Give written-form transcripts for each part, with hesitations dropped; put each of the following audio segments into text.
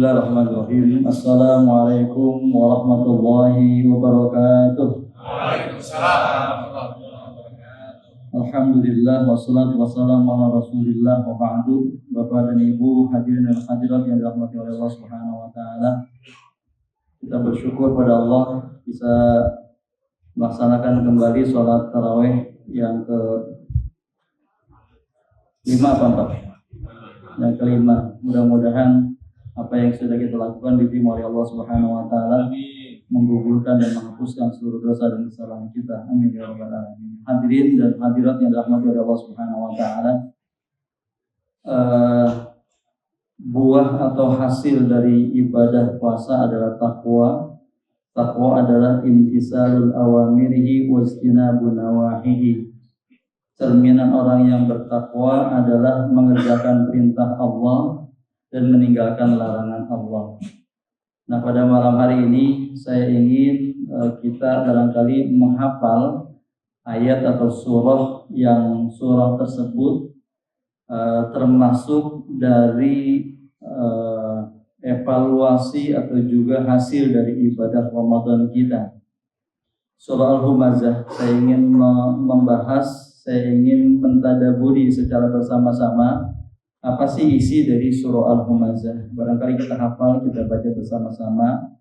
Bismillahirrahmanirrahim. Assalamualaikum warahmatullahi wabarakatuh. Waalaikumsalam. Alhamdulillah wassalatu wassalamu ala Rasulillah wa ba'du. Bapak dan Ibu hadirin dan hadirat yang dirahmati oleh Allah Subhanahu wa taala. Kita bersyukur pada Allah bisa melaksanakan kembali sholat tarawih yang yang kelima. Mudah-mudahan apa yang sudah kita lakukan diterima oleh Allah Subhanahu wa taala, menggugurkan dan menghapuskan seluruh dosa dan kesalahan kita. Amin ya rabbal alamin. Hadirin dan hadirat yang dirahmati oleh Allah Subhanahu wa taala, buah atau hasil dari ibadah puasa adalah takwa. Takwa adalah imtisalul awamirihi wajtinabun nawahihi. Cerminan orang yang bertakwa adalah mengerjakan perintah Allah dan meninggalkan larangan Allah. Nah, pada malam hari ini saya ingin kita barangkali menghafal ayat atau surah yang surah tersebut termasuk dari evaluasi atau juga hasil dari ibadah Ramadan kita. Surah Al-Humazah saya ingin membahas, saya ingin mentadaburi secara bersama-sama apa sih isi dari surah Al-Humazah. Barangkali kita hafal, kita baca bersama-sama.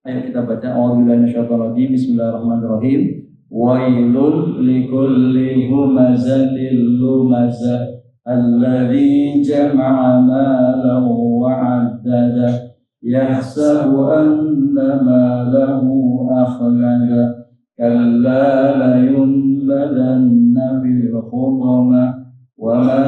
Ayo kita baca. A'udzubillahi minasyaitonir rajim. Bismillahirrahmanirrahim. Wailul likulli humazatil lumazah alladzi jama'a malan wa 'addada yahsabu anna malahu akhlada kalla la yunbadanna fil hutama wa ma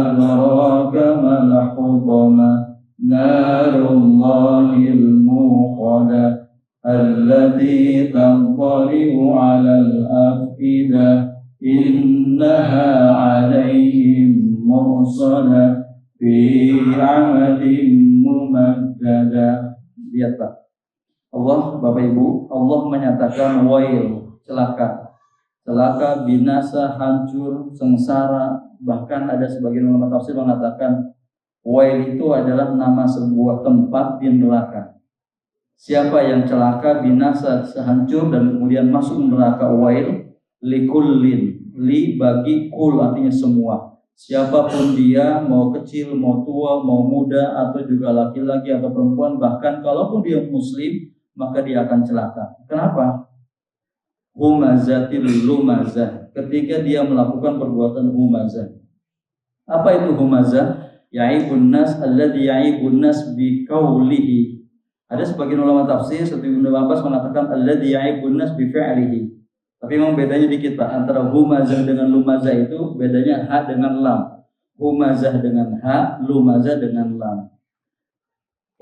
adraka mal hutama narullahil muqada allati tanṭali'u 'alal af'idah innaha 'alaihim mursada fi 'amadin mumaddada. Lihat Pak, Allah, Bapak Ibu, Allah menyatakan wail, celaka, binasa, hancur, sengsara. Bahkan ada sebagian ulama tafsir mengatakan wail itu adalah nama sebuah tempat di neraka. Siapa yang celaka, binasa, sehancur dan kemudian masuk neraka, wail likullin, li bagi kul artinya semua. Siapapun dia, mau kecil, mau tua, mau muda atau juga laki-laki atau perempuan, bahkan kalaupun dia muslim, maka dia akan celaka. Kenapa? Humazatil lumazah, ketika dia melakukan perbuatan humazah. Apa itu humazah? Ya'ibun nas alladhi ya'ibun nas biqaulihi. Ada sebagian ulama tafsir seperti Ibnu Abbas mengatakan alladhi ya'ibun nas bifi'lihi. Tapi memang bedanya dikit Pak, antara humazah dengan lumazah itu bedanya ha dengan lam. Humazah dengan ha, lumazah dengan lam.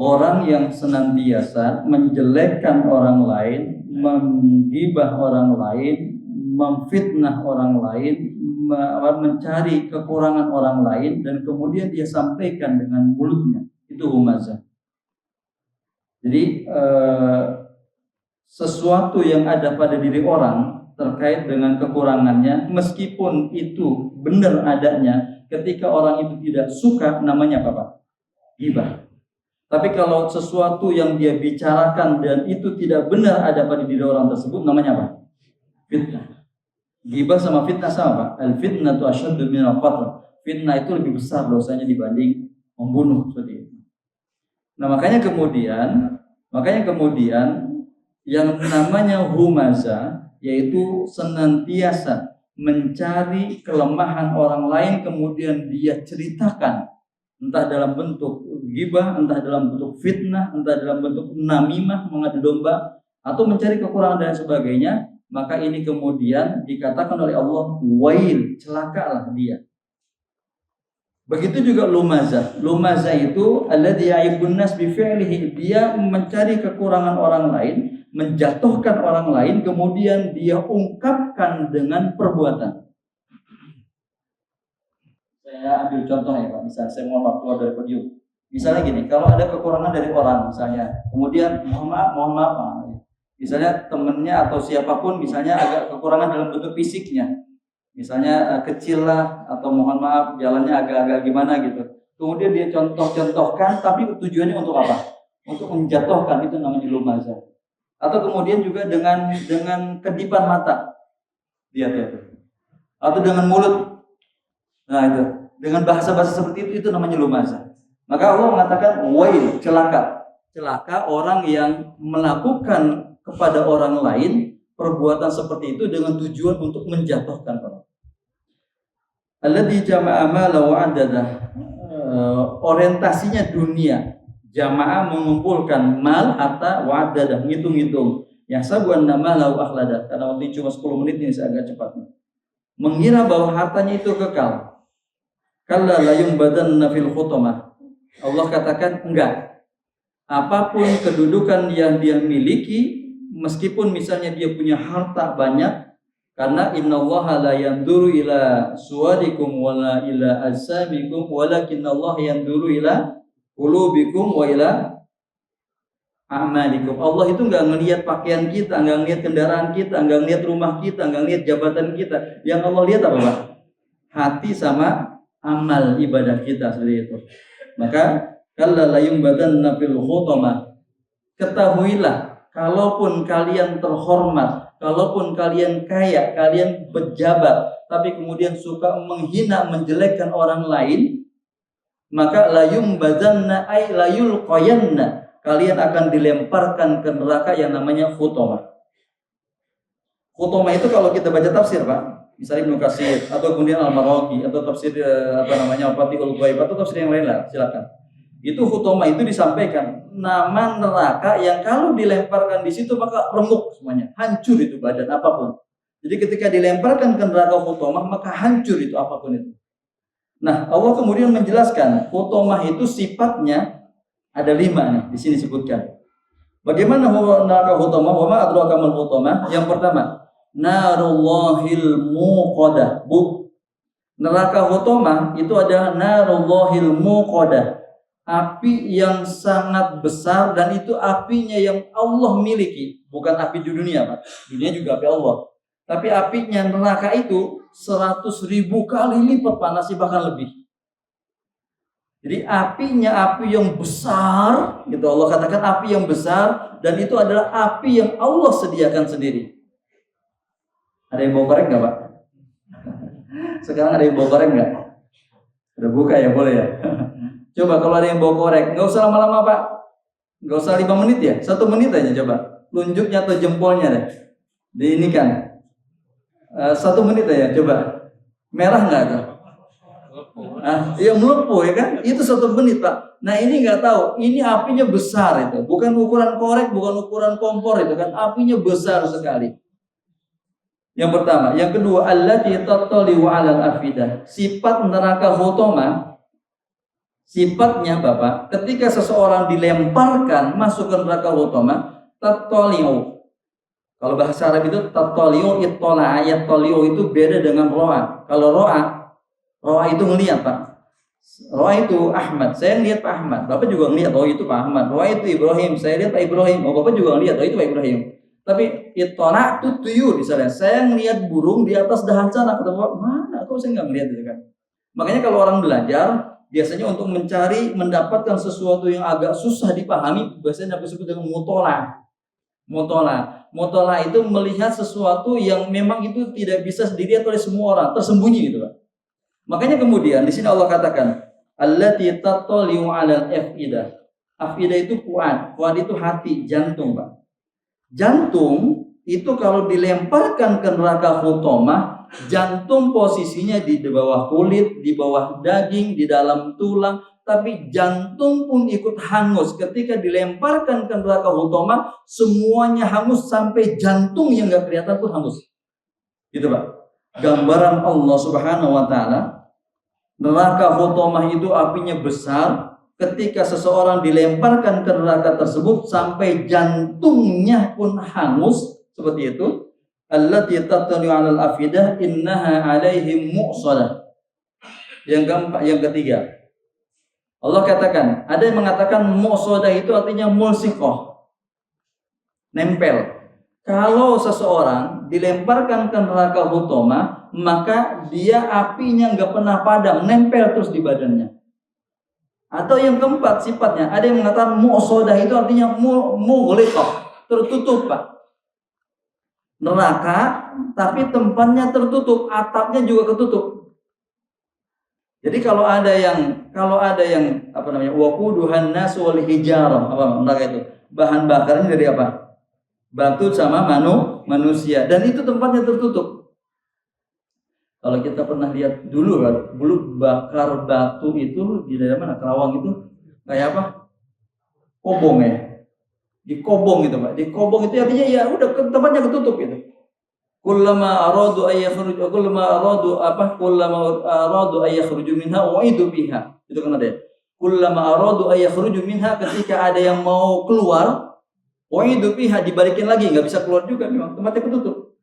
Orang yang senantiasa menjelekkan orang lain, menggibah orang lain, memfitnah orang lain, mencari kekurangan orang lain dan kemudian dia sampaikan dengan mulutnya, itu humazah. Jadi sesuatu yang ada pada diri orang terkait dengan kekurangannya, meskipun itu benar adanya, ketika orang itu tidak suka, namanya apa Pak? Ghibah. Tapi kalau sesuatu yang dia bicarakan dan itu tidak benar ada pada diri orang tersebut, namanya apa? Fitnah. Ghibah sama fitnah sama Pak. Al-fitnatu asyaddu minal qatl. Fitnah itu lebih besar dosanya dibanding membunuh seperti itu. Nah, makanya kemudian yang namanya humazah yaitu senantiasa mencari kelemahan orang lain kemudian dia ceritakan, entah dalam bentuk ghibah, entah dalam bentuk fitnah, entah dalam bentuk namimah, mengadu domba, atau mencari kekurangan dan sebagainya, maka ini kemudian dikatakan oleh Allah, wail, celakalah dia. Begitu juga lumazah. Lumazah itu alladzi ya'ibun nas bi fi'lihi, dia mencari kekurangan orang lain, menjatuhkan orang lain, kemudian dia ungkapkan dengan perbuatan. Saya ambil contoh ya Pak, misalnya saya mau keluar dari podium. Misalnya gini, kalau ada kekurangan dari orang misalnya, kemudian mohon maaf. Misalnya temennya atau siapapun misalnya agak kekurangan dalam bentuk fisiknya. Misalnya kecil lah atau mohon maaf jalannya agak-agak gimana gitu. kemudian dia contoh-contohkan, tapi tujuannya untuk apa? Untuk menjatuhkan, itu namanya lumazah. Atau kemudian juga dengan kedipan mata, lihat ya, atau dengan mulut, nah itu, dengan bahasa-bahasa seperti itu namanya lumazah. Maka Allah mengatakan, wail, celaka orang yang melakukan kepada orang lain perbuatan seperti itu dengan tujuan untuk menjatuhkan orang. Alladzi jama'a mala wa adada, orientasinya dunia, jamaah mengumpulkan mal, harta, wa adada, ngitung-ngitung. Yahsabu anna malahu akhlada, karena waktu cuma 10 menit ini saya agak cepat. Mengira bahwa hartanya itu kekal. Kalla la yumbadanna fil khutamah. Allah katakan enggak. Apapun kedudukan yang dia miliki, meskipun misalnya dia punya harta banyak, karena innallaha la yanduru ila suwadikum wala ila ajsamikum walakinallaha yanduru ila qulubikum wa ila a'malikum. Allah itu enggak ngelihat pakaian kita, enggak ngelihat kendaraan kita, enggak ngelihat rumah kita, enggak ngelihat jabatan kita. Yang Allah lihat apa, Pak? Hati sama amal ibadah kita, seperti itu. Maka kalla la yumbadanna fil khutamah. Ketahuilah, kalaupun kalian terhormat, kalaupun kalian kaya, kalian pejabat, tapi kemudian suka menghina, menjelekkan orang lain, maka la yumbadanna ay la yulqayanna, kalian akan dilemparkan ke neraka yang namanya khutamah. Khutamah itu kalau kita baca tafsir, Pak, misalnya Ibnu Katsir atau kemudian Al-Maraghi atau tafsir Fathul Ghaib atau tafsir yang lain lah, silakan. Itu khutamah itu disampaikan nama neraka yang kalau dilemparkan di situ maka remuk semuanya, hancur itu badan apapun. Jadi ketika dilemparkan ke neraka khutamah maka hancur itu apapun itu. Nah, Allah kemudian menjelaskan khutamah itu sifatnya ada 5 nih di sini sebutkan. Bagaimana neraka khutamah? Wa ma adraka mal khutamah? Yang pertama, narullahil muqadah. Neraka khutamah itu adalah narullahil muqadah, api yang sangat besar, dan itu apinya yang Allah miliki, bukan api di dunia, Pak. Dunia juga api Allah. Tapi apinya neraka itu 100.000 kali lipat panasnya, bahkan lebih. Jadi apinya api yang besar, gitu Allah katakan api yang besar, dan itu adalah api yang Allah sediakan sendiri. Ada yang bawa korek nggak, Pak? Sekarang ada yang bawa korek nggak? Udah buka ya, boleh ya. Coba kalau ada yang bawa korek, nggak usah lama-lama, Pak. Nggak usah 5 menit ya, 1 menit aja coba. Tunjuknya atau jempolnya deh. Di ini kan. 1 menit aja coba. Merah nggak tuh? Ya melepuh ya kan? Itu 1 menit, Pak. Nah ini nggak tahu, ini apinya besar itu. Bukan ukuran korek, bukan ukuran kompor itu kan. Apinya besar sekali. Yang pertama, yang kedua, allati tattali'u 'alal afidah. Sifat neraka khutamah, sifatnya Bapak, ketika seseorang dilemparkan masuk ke neraka khutamah, tattali'u. Kalau bahasa Arab itu tattali'u, ittala, yattali'u itu beda dengan ro'a. Kalau ro'a itu ngelihat, Pak. Ro'a itu Ahmad, saya ngelihat Pak Ahmad. Bapak juga ngelihat, oh itu Pak Ahmad. Ro'a itu Ibrahim, saya lihat Pak Ibrahim. Oh Bapak juga ngelihat, oh itu Pak Ibrahim. Tapi ittala itu tuyur misalnya. Saya ngelihat burung di atas dahan sana. Kata Bapak, mana? Kok saya nggak ngelihat itu kan? Makanya kalau orang belajar, biasanya untuk mencari, mendapatkan sesuatu yang agak susah dipahami, biasanya disebut dengan mutola. Mutola itu melihat sesuatu yang memang itu tidak bisa dilihat oleh semua orang, tersembunyi gitu, Pak. Makanya kemudian di sini Allah katakan, allati tattali'u 'alal afidah. Afidah itu fuad itu hati, jantung, Pak. Jantung itu kalau dilemparkan ke neraka khutamah, jantung posisinya di bawah kulit, di bawah daging, di dalam tulang, tapi jantung pun ikut hangus. Ketika dilemparkan ke neraka khutamah, semuanya hangus sampai jantung yang nggak kelihatan pun hangus. Gitu, Pak. Gambaran Allah Subhanahu wa taala, neraka khutamah itu apinya besar. Ketika seseorang dilemparkan ke neraka tersebut sampai jantungnya pun hangus, seperti itu. Allati tattali'u 'alal afidah innaha 'alaihim mu'salah. Yang ketiga, Allah katakan, ada yang mengatakan mu'sadah itu artinya mulsiqah, nempel. Kalau seseorang dilemparkan ke neraka khutamah, maka dia apinya nggak pernah padam, nempel terus di badannya. Atau yang keempat sifatnya, ada yang mengatakan mu'sodah itu artinya mughliqah, tertutup Pak. Neraka tapi tempatnya tertutup, atapnya juga tertutup. Jadi kalau ada yang apa namanya, waquduhan nas wal hijarah, apa neraka itu? Bahan bakarnya dari apa? Batu sama manusia, dan itu tempatnya tertutup. Kalau kita pernah lihat dulu bakar batu itu di daerah mana? Kerawang itu kayak apa? Kobong ya. Di kobong itu Pak. Di kobong itu artinya ya udah tempatnya ketutup gitu. Kullama aradu ay yakhruju minha u'idu biha. Itu kan ada. Kullama aradu ay yakhruju minha, ketika ada yang mau keluar, u'idu biha, dibalikin lagi, enggak bisa keluar juga, memang tempatnya ketutup.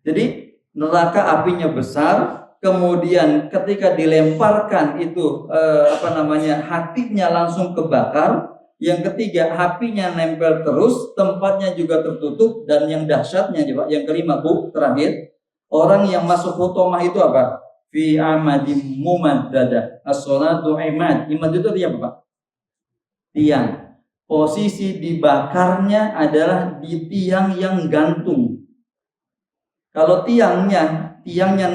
Jadi neraka apinya besar, kemudian ketika dilemparkan itu hatinya langsung kebakar. Yang ketiga, apinya nempel terus, tempatnya juga tertutup, dan yang dahsyatnya coba, yang kelima Bu, terakhir, orang yang masuk hutomah itu apa? Fi amadim mumaddada. As-salatu imad. Imad itu artinya apa Pak? Tiang. Posisi dibakarnya adalah di tiang yang gantung. Kalau tiangnya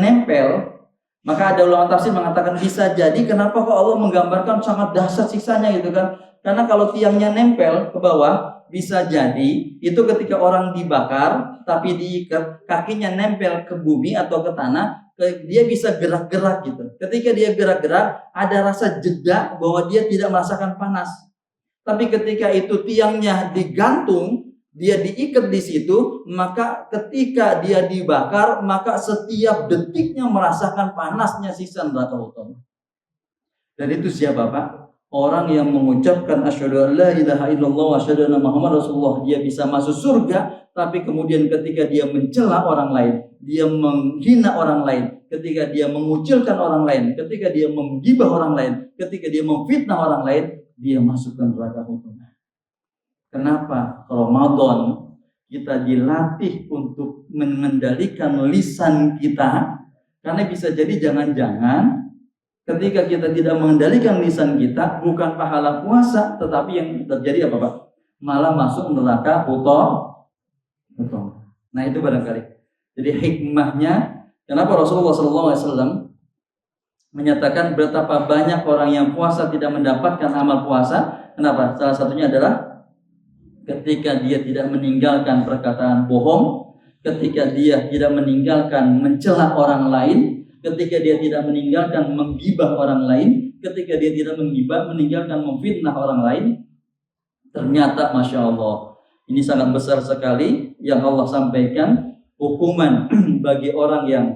nempel, maka ada ulama tafsir mengatakan bisa jadi kenapa kok Allah menggambarkan sangat dahsyat siksanya gitu kan? Karena kalau tiangnya nempel ke bawah, bisa jadi itu ketika orang dibakar tapi diikat, kakinya nempel ke bumi atau ke tanah, dia bisa gerak-gerak gitu. Ketika dia gerak-gerak, ada rasa jeda bahwa dia tidak merasakan panas. Tapi ketika itu tiangnya digantung, dia diikat di situ, maka ketika dia dibakar, maka setiap detiknya merasakan panasnya siksa neraka utama. Dan itu siapa Pak? Orang yang mengucapkan asyhadu an la ilaha illallah wa asyhadu anna Muhammad Rasulullah, dia bisa masuk surga, tapi kemudian ketika dia mencela orang lain, dia menghina orang lain, ketika dia mengucilkan orang lain, ketika dia menggibah orang lain, ketika dia memfitnah orang lain, dia masuk ke neraka utama. Kenapa? Ramadan kita dilatih untuk mengendalikan lisan kita, karena bisa jadi jangan-jangan ketika kita tidak mengendalikan lisan kita, bukan pahala puasa, tetapi yang terjadi apa Pak? Malah masuk neraka utama. Nah itu barangkali. Jadi hikmahnya, kenapa Rasulullah SAW menyatakan betapa banyak orang yang puasa tidak mendapatkan amal puasa? Kenapa? Salah satunya adalah ketika dia tidak meninggalkan perkataan bohong, ketika dia tidak meninggalkan mencela orang lain, ketika dia tidak meninggalkan menggibah orang lain, ketika dia tidak meninggalkan memfitnah orang lain. Ternyata Masya Allah, ini sangat besar sekali yang Allah sampaikan. Hukuman bagi orang yang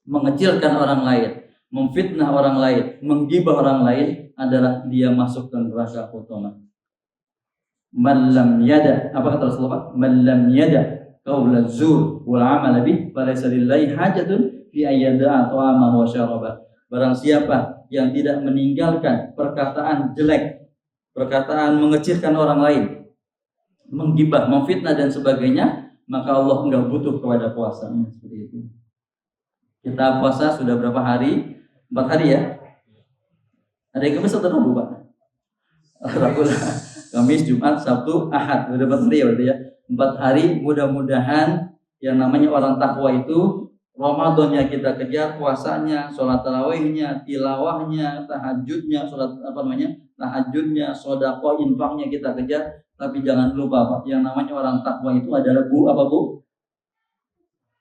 mengecilkan orang lain, memfitnah orang lain, menggibah orang lain adalah dia masuk ke neraka utama. Man lam yada, apa kata Rasulullah? Man lam yada qaula zur wal amal bih falaysa lillahi hajatun fi ayyada ta'ama wa syaraba. Barang siapa yang tidak meninggalkan perkataan jelek, perkataan mengecilkan orang lain, menggibah, memfitnah dan sebagainya, maka Allah enggak butuh kepada puasanya. Seperti itu. Kita puasa sudah berapa hari? 4 hari ya. Ada yang Kamis atau Rabu Pak? Rabu lah. Kamis, Jumat, Sabtu, Ahad. Sudah 4 hari ya berarti ya. 4 hari, mudah-mudahan yang namanya orang takwa itu Ramadannya kita kejar, puasanya, sholat tarawihnya, tilawahnya, tahajudnya, tahajudnya, sedekah, infaknya kita kejar. Tapi jangan lupa Pak, yang namanya orang takwa itu adalah Bu?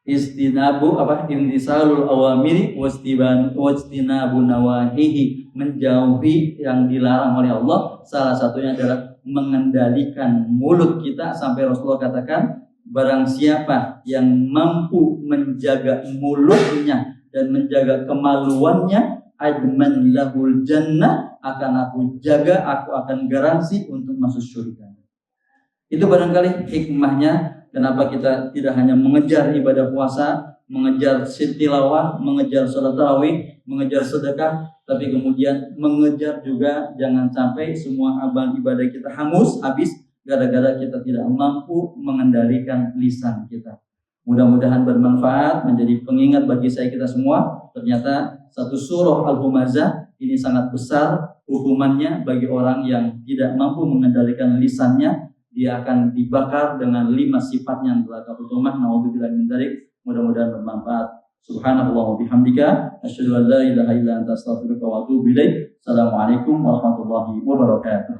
Istinabu imtisalul awamiri wastinabu nawahihi, menjauhi yang dilarang oleh Allah. Salah satunya adalah mengendalikan mulut kita, sampai Rasulullah katakan, barang siapa yang mampu menjaga mulutnya dan menjaga kemaluannya, adman lahul jannah, akan aku jaga, aku akan garansi untuk masuk surga. Itu barangkali hikmahnya kenapa kita tidak hanya mengejar ibadah puasa, mengejar tilawah, mengejar salat tarawih, mengejar sedekah, tapi kemudian mengejar juga jangan sampai semua amal ibadah kita hangus, habis gara-gara kita tidak mampu mengendalikan lisan kita. Mudah-mudahan bermanfaat, menjadi pengingat bagi kita semua. Ternyata satu surah Al-Humazah ini sangat besar, hukumannya bagi orang yang tidak mampu mengendalikan lisannya, dia akan dibakar dengan 5 sifatnya neraka hukumah. Naudzubillah min dzalik. Mudah-mudahan bermanfaat. Subhanallah wa bihamdika asyhadu an la ilaha illa anta astaghfiruka wa atubu ilaik. Assalamualaikum warahmatullahi wabarakatuh.